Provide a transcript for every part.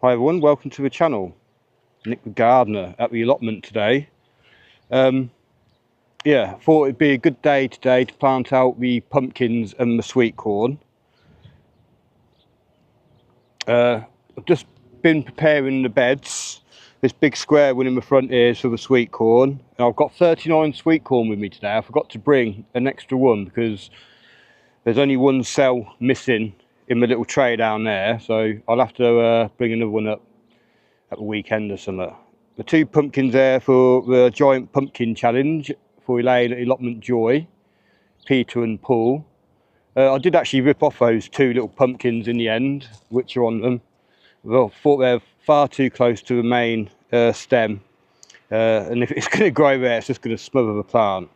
Hi everyone, welcome to the channel. Nick the gardener at the allotment today. Yeah, thought it'd be a good day today to plant out the pumpkins and the sweet corn. I've just been preparing the beds. This big square one in the front here is for the sweet corn. And I've got 39 sweet corn with me today. I forgot to bring an extra one because there's only one cell missing in the little tray down there, so I'll have to bring another one up at the weekend or something. The two pumpkins there for the giant pumpkin challenge for Elaine at Allotment Joy, Peter and Paul. I did actually rip off those two little pumpkins in the end, which are on them. Well, I thought they're far too close to the main stem, and if it's going to grow there, it's just going to smother the plant.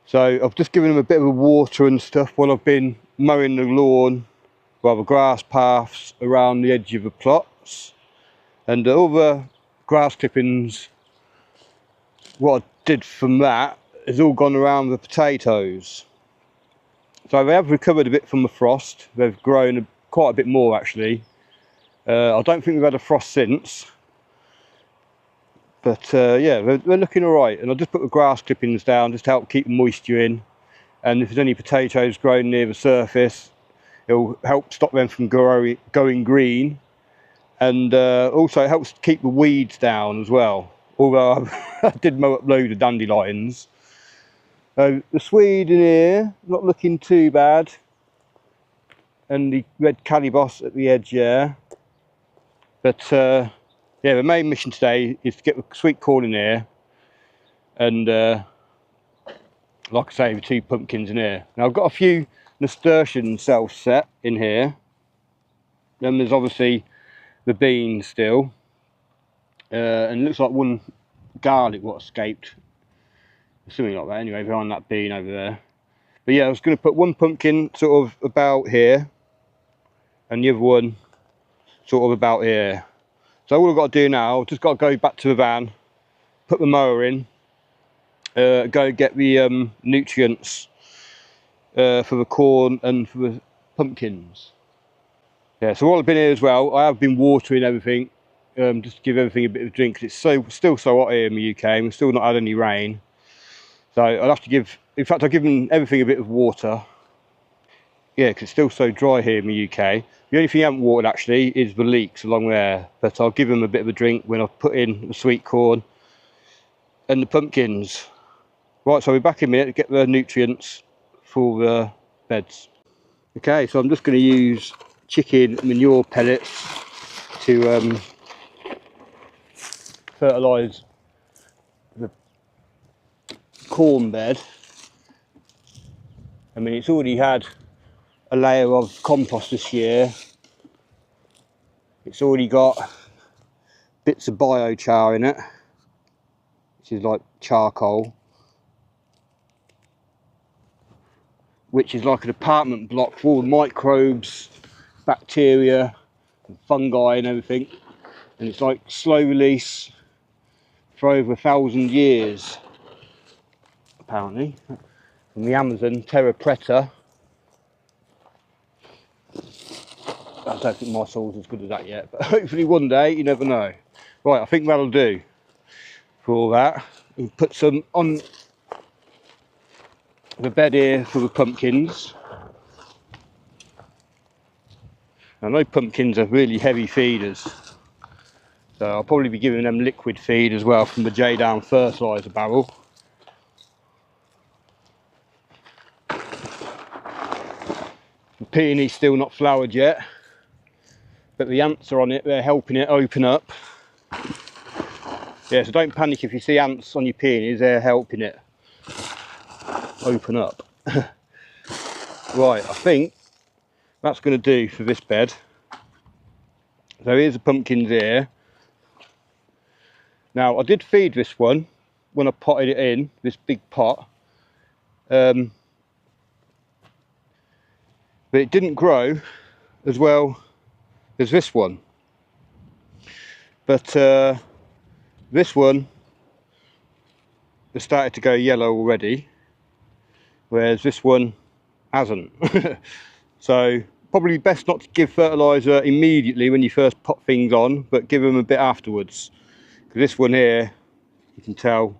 So I've just given them a bit of a water and stuff while I've been mowing the lawn, well, the grass paths around the edge of the plots. And all the grass clippings, what I did from that has all gone around the potatoes. So they have recovered a bit from the frost. They've grown quite a bit more actually. I don't think we've had a frost since. But yeah, they're looking all right. And I just put the grass clippings down just to help keep the moisture in. And if there's any potatoes growing near the surface, it'll help stop them from going green. And also it helps keep the weeds down as well, although I did mow up loads of dandelions. So the swede in here, not looking too bad, and the red calibos at the edge there. But yeah, the main mission today is to get the sweet corn in here, and like I say, the two pumpkins in here. Now I've got a few nasturtium cells set in here. Then there's obviously the beans still, and it looks like one garlic what escaped, something like that anyway, behind that bean over there. But yeah, I was going to put one pumpkin sort of about here and the other one sort of about here. So all I've got to do now, I've just got to go back to the van, put the mower in, go get the nutrients for the corn and for the pumpkins. Yeah, so while I've been here as well, I have been watering everything, just to give everything a bit of a drink, because it's still so hot here in the UK, and we've still not had any rain. So I'll have to give, in fact I've given everything a bit of water. Yeah, because it's still so dry here in the UK. The only thing I haven't watered actually is the leeks along there, but I'll give them a bit of a drink when I've put in the sweet corn and the pumpkins. Right, so we're back in a minute to get the nutrients for the beds. Okay, so I'm just going to use chicken manure pellets to fertilise the corn bed. I mean, it's already had a layer of compost this year. It's already got bits of biochar in it, which is like charcoal, which is like an apartment block for all the microbes, bacteria and fungi and everything, and it's like slow release for over 1,000 years apparently, from the Amazon terra preta. I don't think my soil's as good as that yet, but hopefully one day, you never know. Right, I think that'll do for all that. We'll put some on the bed here for the pumpkins. I know pumpkins are really heavy feeders, so I'll probably be giving them liquid feed as well from the J-Down fertiliser barrel. The peony's still not flowered yet, but the ants are on it, they're helping it open up. Yeah, so don't panic if you see ants on your peonies, they're helping it open up. Right, I think that's going to do for this bed. So here's the pumpkins here. Now I did feed this one when I potted it in, this big pot, but it didn't grow as well as this one. But this one has started to go yellow already, whereas this one hasn't. So Probably best not to give fertiliser immediately when you first put things on, but give them a bit afterwards. Because this one here, you can tell,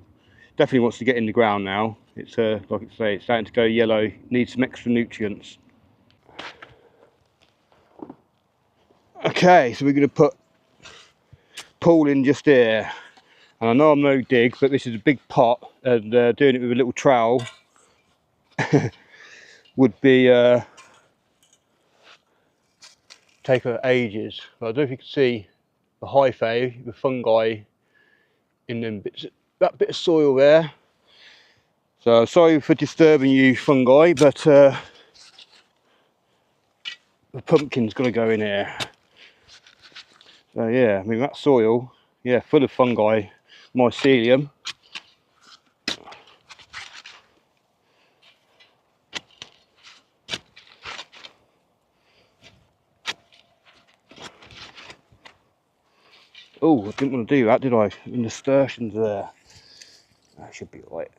definitely wants to get in the ground now. It's like I say, it's starting to go yellow, needs some extra nutrients. Okay, so we're going to put pool in just here. And I know I'm no dig, but this is a big pot, and doing it with a little trowel would be take ages. But I don't know if you can see the hyphae, the fungi in them bits, that bit of soil there. So sorry for disturbing you fungi, but the pumpkin's got to go in here. So yeah, I mean that soil, yeah, full of fungi, mycelium. Oh, I didn't want to do that, did I? In nasturtiums there. That should be right.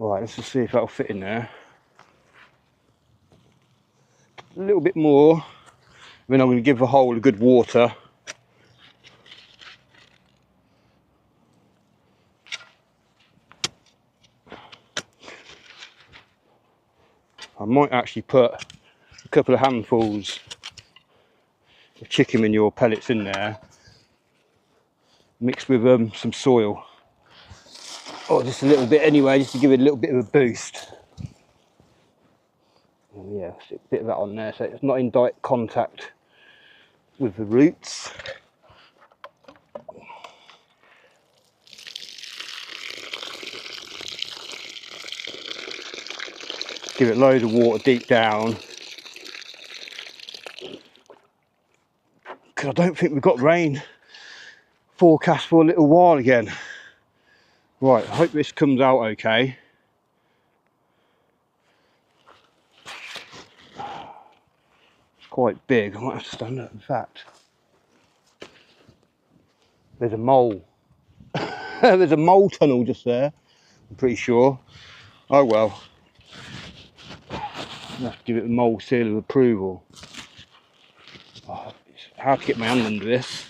Right, let's just see if that'll fit in there. A little bit more. Then I'm going to give the hole a good water. I might actually put a couple of handfuls of chicken manure pellets in there, mixed with some soil. Oh, just a little bit anyway, just to give it a little bit of a boost. And yeah, stick a bit of that on there so it's not in direct contact with the roots. Give it loads of water deep down. Because I don't think we've got rain forecast for a little while again. Right, I hope this comes out okay. It's quite big, I might have to stand up. In fact, there's a mole. There's a mole tunnel just there, I'm pretty sure. Oh well. I'll have to give it a mole seal of approval. Oh, it's hard to get my hand under this.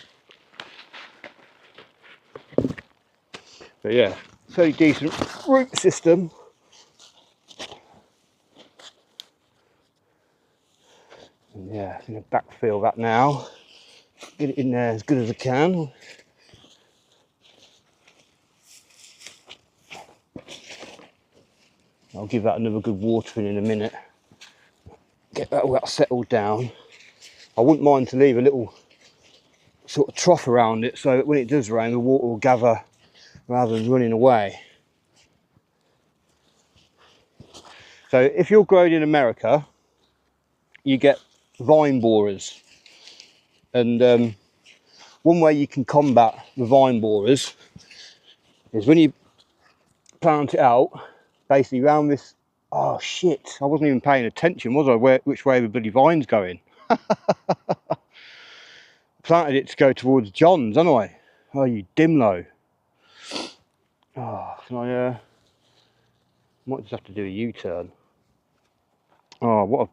But yeah, fairly decent root system. And yeah, I'm going to backfill that now. Get it in there as good as I can. I'll give that another good watering in a minute. Get that all settled down. I wouldn't mind to leave a little sort of trough around it so that when it does rain the water will gather rather than running away. So if you're growing in America, you get vine borers, and one way you can combat the vine borers is when you plant it out, basically around this. Oh shit, I wasn't even paying attention, was I, which way the bloody vine's going. Planted it to go towards John's, haven't I? Oh, you dimlo. Oh, can I might just have to do a U-turn. Oh, what an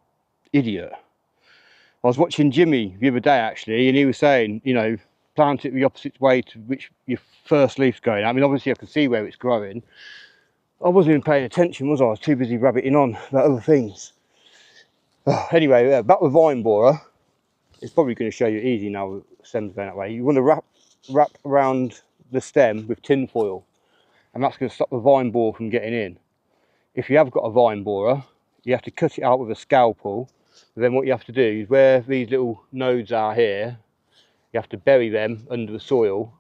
idiot. I was watching Jimmy the other day actually, and he was saying, you know, plant it the opposite way to which your first leaf's going. I mean, obviously I can see where it's growing. I wasn't even paying attention, was I? I was too busy rabbiting on about other things. Oh, anyway, yeah, back with vine borer. It's probably going to show you easy now, the stem's going that way. You want to wrap around the stem with tin foil, and that's going to stop the vine borer from getting in. If you have got a vine borer, you have to cut it out with a scalpel. But then what you have to do is where these little nodes are here, you have to bury them under the soil,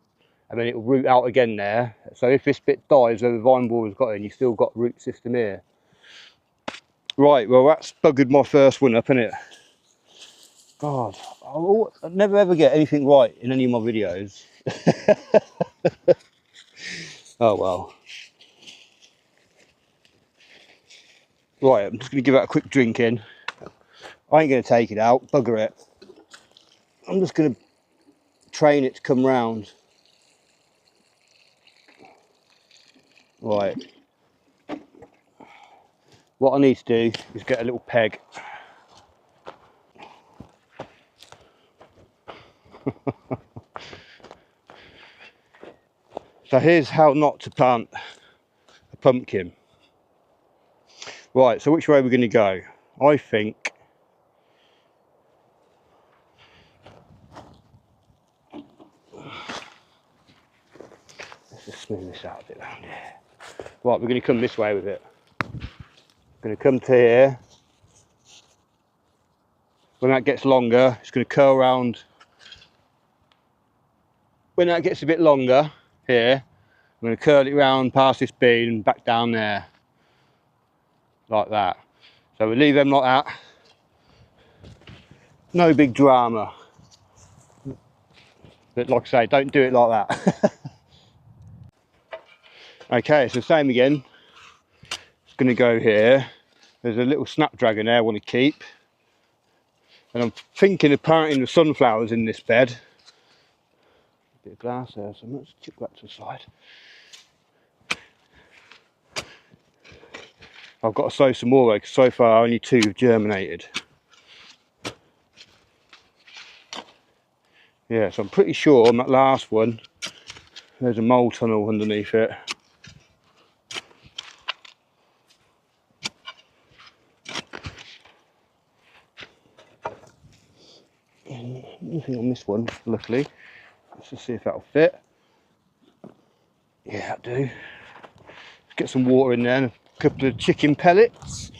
and then it will root out again there. So if this bit dies where the vine borer's got in, you've still got root system here. Right, well that's buggered my first one up, innit? God, I never ever get anything right in any of my videos. Oh well. Right, I'm just going to give that a quick drink in. I ain't going to take it out, bugger it. I'm just going to train it to come round. Right. What I need to do is get a little peg. So here's how not to plant a pumpkin. Right, so which way we're going to go? I think let's just smooth this out a bit around here. Right, we're going to come this way with it. We're going to come to here. When that gets longer, it's going to curl around. When that gets a bit longer here, I'm going to curl it round past this bean and back down there, like that. So we leave them like that. No big drama. But like I say, don't do it like that. Okay, so same again. It's going to go here. There's a little snapdragon there I want to keep. And I'm thinking of planting the sunflowers in this bed. Bit of glass there, so let's chip that to the side. I've got to sow some more because so far only 2 have germinated. Yeah, so I'm pretty sure on that last one there's a mole tunnel underneath it. Nothing on this one, luckily. Let's just see if that'll fit. Yeah, that'll do. Let's get some water in there and a couple of chicken pellets.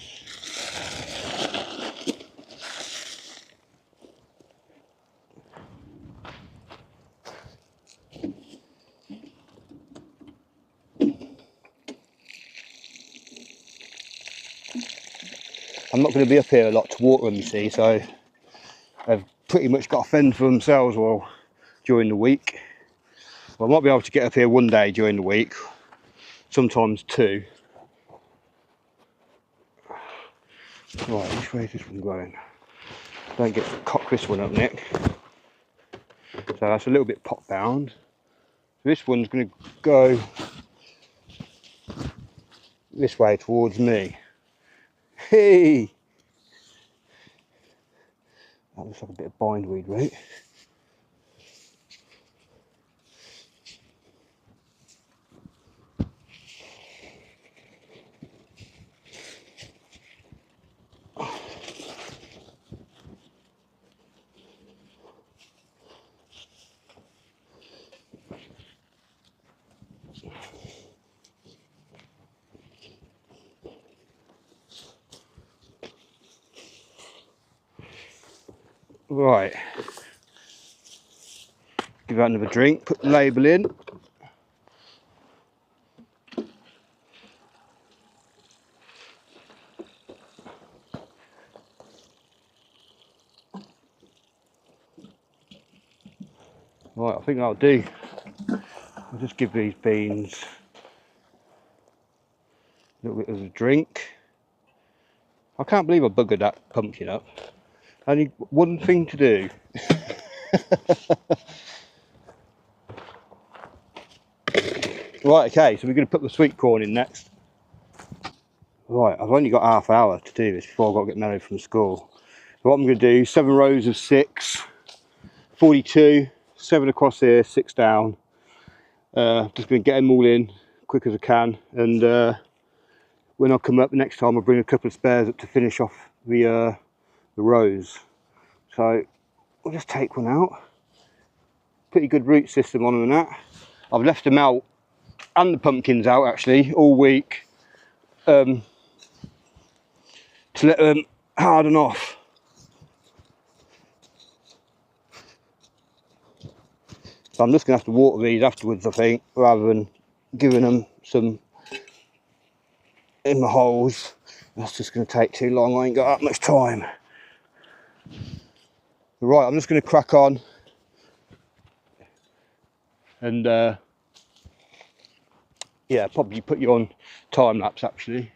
I'm not going to be up here a lot to water them, you see, so they've pretty much got to fend for themselves well during the week. Well, I might be able to get up here one day during the week, sometimes 2. Right, which way is this one going? Don't get to cock this one up, Nick. So that's a little bit pot bound. So this one's going to go this way towards me. Hey! That looks like a bit of bindweed root. Right. Give that another drink, put the label in. Right, I think that'll do. I'll just give these beans a little bit of a drink. I can't believe I buggered that pumpkin up. Only one thing to do. Right, okay, so we're going to put the sweet corn in next. Right, I've only got half hour to do this before I've got to get Mello from school. So what I'm going to do, 7 rows of 6, 42, 7 across here, 6 down. Just going to get them all in quick as I can, and when I come up next time I'll bring a couple of spares up to finish off the rows. So I'll just take one out. Pretty good root system on them and that. I've left them out, and the pumpkins out actually, all week to let them harden off. So I'm just going to have to water these afterwards, I think, rather than giving them some in the holes. That's just going to take too long, I ain't got that much time. Right, I'm just going to crack on and yeah, probably put you on time lapse actually.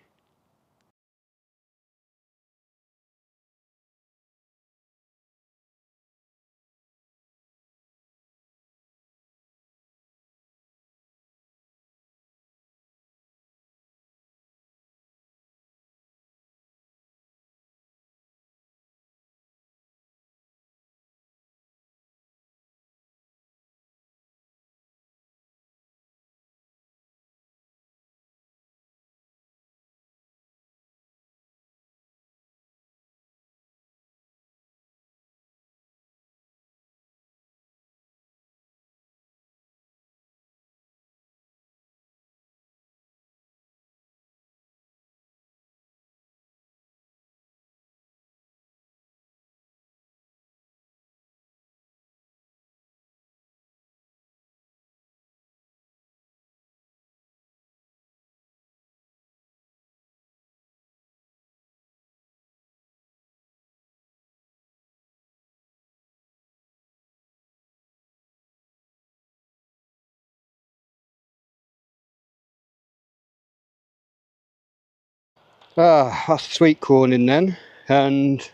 That's the sweet corn in then, and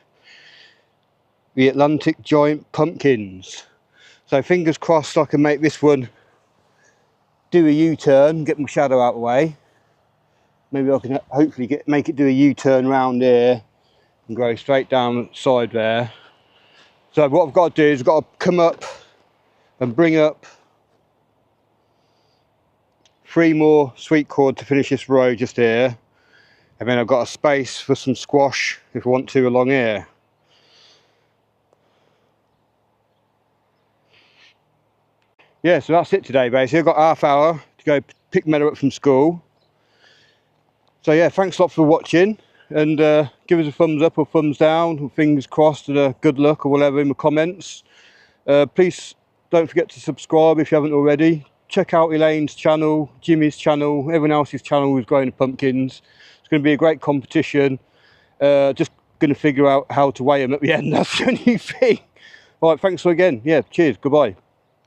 the Atlantic giant pumpkins. So fingers crossed I can make this one do a U-turn, get my shadow out of the way. Maybe I can hopefully make it do a U-turn round here and grow straight down the side there. So what I've got to do is I've got to come up and bring up 3 more sweet corn to finish this row just here, and then I've got a space for some squash if I want to along here. Yeah, so that's it today basically. I've got half hour to go pick Meta up from school. So yeah, thanks a lot for watching, and give us a thumbs up or thumbs down, or fingers crossed and a good luck or whatever in the comments. Please don't forget to subscribe if you haven't already. Check out Elaine's channel, Jimmy's channel, everyone else's channel who's growing pumpkins. It's going to be a great competition. Just going to figure out how to weigh them at the end, that's the only thing. Alright, thanks again. Yeah, cheers, goodbye.